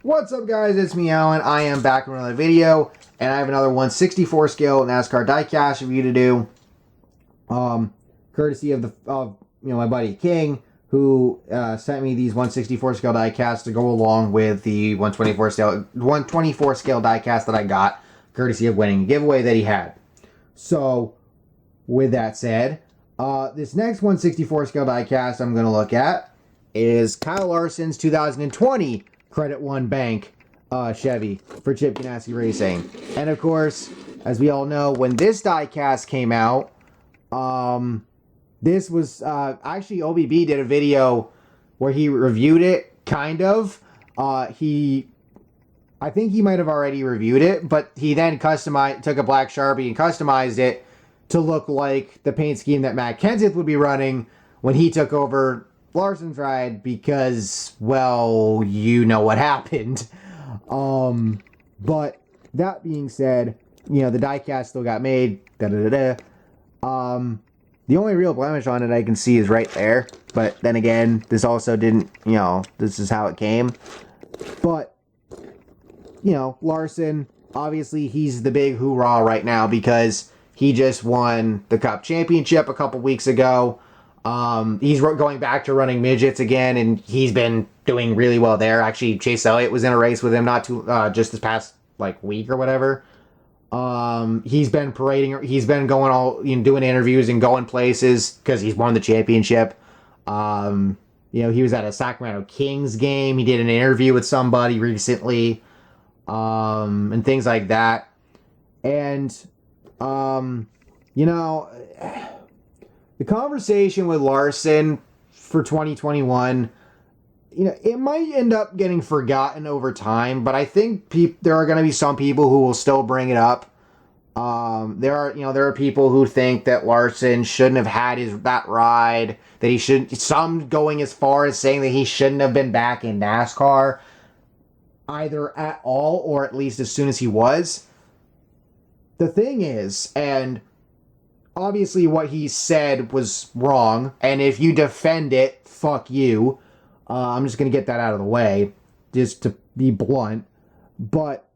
What's up, guys? It's me, Alan. I am back with another video, and I have another 1/64 scale NASCAR Diecast review to do. Courtesy of my buddy King, who sent me these 1/64 scale diecasts to go along with the 124 scale diecast that I got, courtesy of winning a giveaway that he had. So, with that said, this next 1/64 scale diecast I'm going to look at is Kyle Larson's 2020 Credit One Bank Chevy for Chip Ganassi Racing. And of course, as we all know, when this diecast came out, this was actually OBB did a video where he reviewed it, kind of. I think he might have already reviewed it, but he then took a black Sharpie and customized it to look like the paint scheme that Matt Kenseth would be running when he took over Larson's ride, because, well, you know what happened. But that being said, the diecast still got made. The only real blemish on it I can see is right there. But then again, this also didn't, this is how it came. But, Larson, obviously he's the big hoorah right now because he just won the Cup Championship a couple weeks ago. He's going back to running midgets again, and he's been doing really well there. Actually, Chase Elliott was in a race with him just this past week or whatever. He's been parading. He's been going doing interviews and going places because he's won the championship. He was at a Sacramento Kings game. He did an interview with somebody recently, and things like that. And the conversation with Larson for 2021, it might end up getting forgotten over time, but I think there are going to be some people who will still bring it up. There are people who think that Larson shouldn't have had that ride, that some going as far as saying that he shouldn't have been back in NASCAR, either at all or at least as soon as he was. The thing is, and obviously what he said was wrong, and if you defend it, fuck you. I'm just going to get that out of the way, just to be blunt. But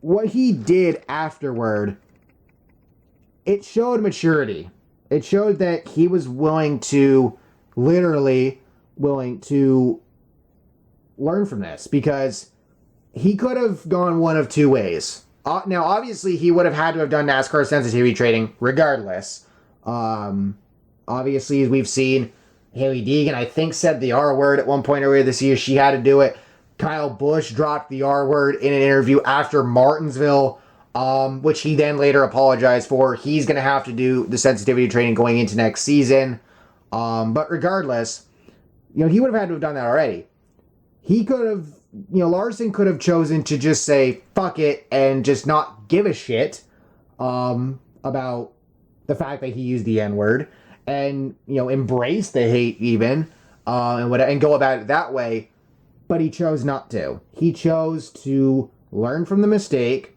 what he did afterward, it showed maturity. It showed that he was literally willing to learn from this, because he could have gone one of two ways. Now, obviously, he would have had to have done NASCAR sensitivity trading regardless. Obviously, as we've seen, Haley Deegan, I think, said the R word at one point earlier this year. She had to do it. Kyle Busch dropped the R word in an interview after Martinsville, which he then later apologized for. He's going to have to do the sensitivity training going into next season. But regardless, he would have had to have done that already. He could have... Larson could have chosen to just say, fuck it, and just not give a shit about the fact that he used the N-word, and, embrace the hate even, and go about it that way, but he chose not to. He chose to learn from the mistake.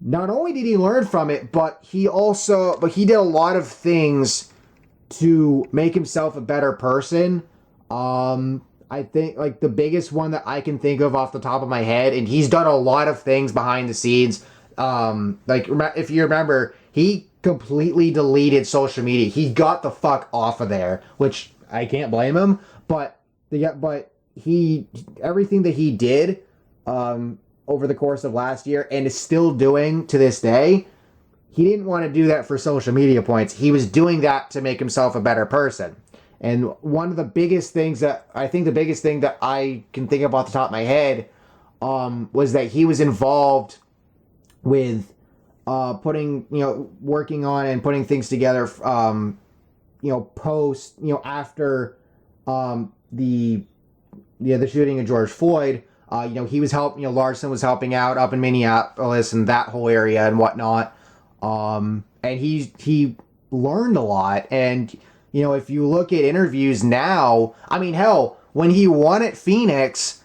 Not only did he learn from it, but he did a lot of things to make himself a better person. I think, the biggest one that I can think of off the top of my head, and he's done a lot of things behind the scenes. If you remember, he completely deleted social media. He got the fuck off of there, which I can't blame him. But everything that he did over the course of last year, and is still doing to this day, he didn't want to do that for social media points. He was doing that to make himself a better person. And one of the biggest things that I can think of off the top of my head, was that he was involved with working on and putting things together, after the shooting of George Floyd. He was Larson was helping out up in Minneapolis and that whole area and whatnot. And he learned a lot. And if you look at interviews now, hell, when he won at Phoenix,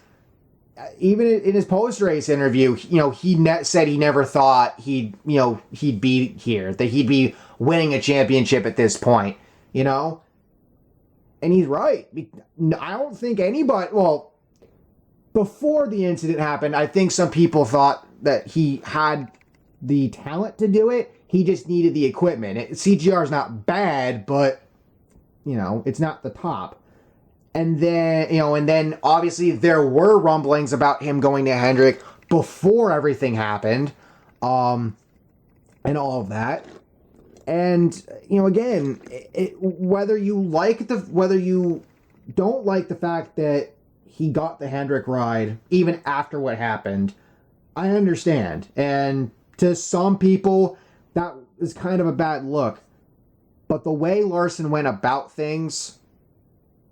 even in his post-race interview, he said he never thought he'd be here, that he'd be winning a championship at this point, And he's right. I don't think anybody, well, before the incident happened, I think some people thought that he had the talent to do it. He just needed the equipment. CGR is not bad, but, it's not the top. And then, obviously there were rumblings about him going to Hendrick before everything happened, and all of that. And, again, whether you don't like the fact that he got the Hendrick ride, even after what happened, I understand. And to some people, that is kind of a bad look. But the way Larson went about things,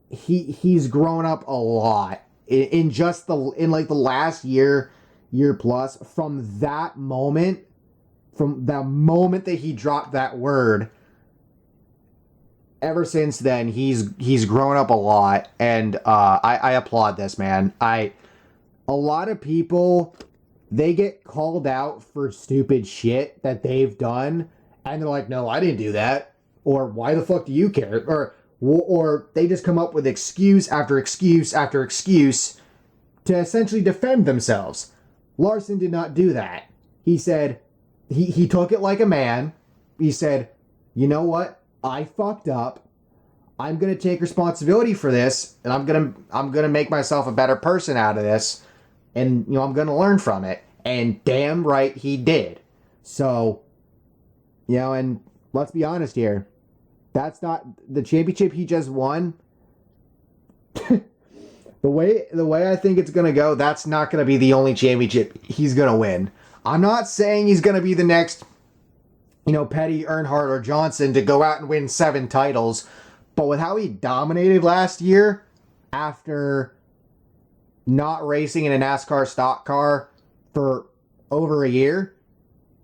he's grown up a lot in the last year plus, from the moment that he dropped that word. Ever since then, he's grown up a lot, and I applaud this man. A lot of people, they get called out for stupid shit that they've done, and they're like, "No, I didn't do that," or "Why the fuck do you care?" Or they just come up with excuse after excuse after excuse to essentially defend themselves. Larson did not do that. He said he took it like a man. He said, "You know what? I fucked up. I'm going to take responsibility for this, and I'm going to make myself a better person out of this, and I'm going to learn from it." And damn right he did. So, and let's be honest here. That's not the championship he just won. The way I think it's going to go, that's not going to be the only championship he's going to win. I'm not saying he's going to be the next Petty, Earnhardt, or Johnson to go out and win 7 titles. But with how he dominated last year, after not racing in a NASCAR stock car for over a year,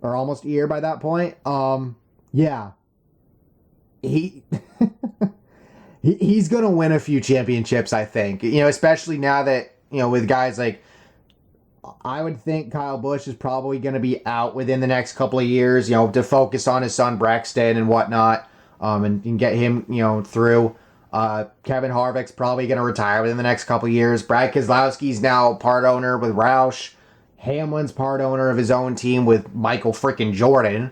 or almost a year by that point, he's going to win a few championships, I think. Especially now that, with guys like, I would think Kyle Busch is probably going to be out within the next couple of years, to focus on his son Braxton and whatnot, and get him, through. Kevin Harvick's probably going to retire within the next couple of years. Brad Keselowski's now part owner with Roush. Hamlin's part owner of his own team with Michael freaking Jordan.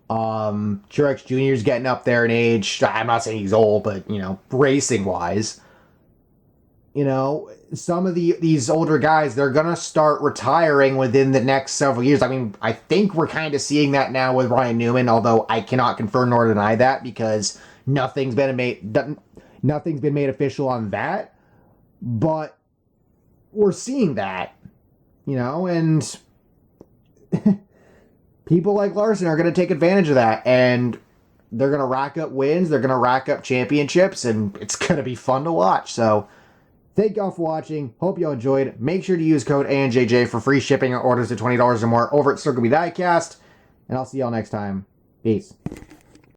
Truex Jr.'s getting up there in age. I'm not saying he's old, but, racing-wise. Some of these older guys, they're going to start retiring within the next several years. I mean, I think we're kind of seeing that now with Ryan Newman, although I cannot confirm nor deny that because nothing's been made official on that. But we're seeing that, and people like Larson are going to take advantage of that, and they're going to rack up wins, they're going to rack up championships, and it's going to be fun to watch. So thank y'all for watching. Hope y'all enjoyed. Make sure to use code ANJJ for free shipping on orders to $20 or more over at Circle B Diecast. And I'll see y'all next time. Peace.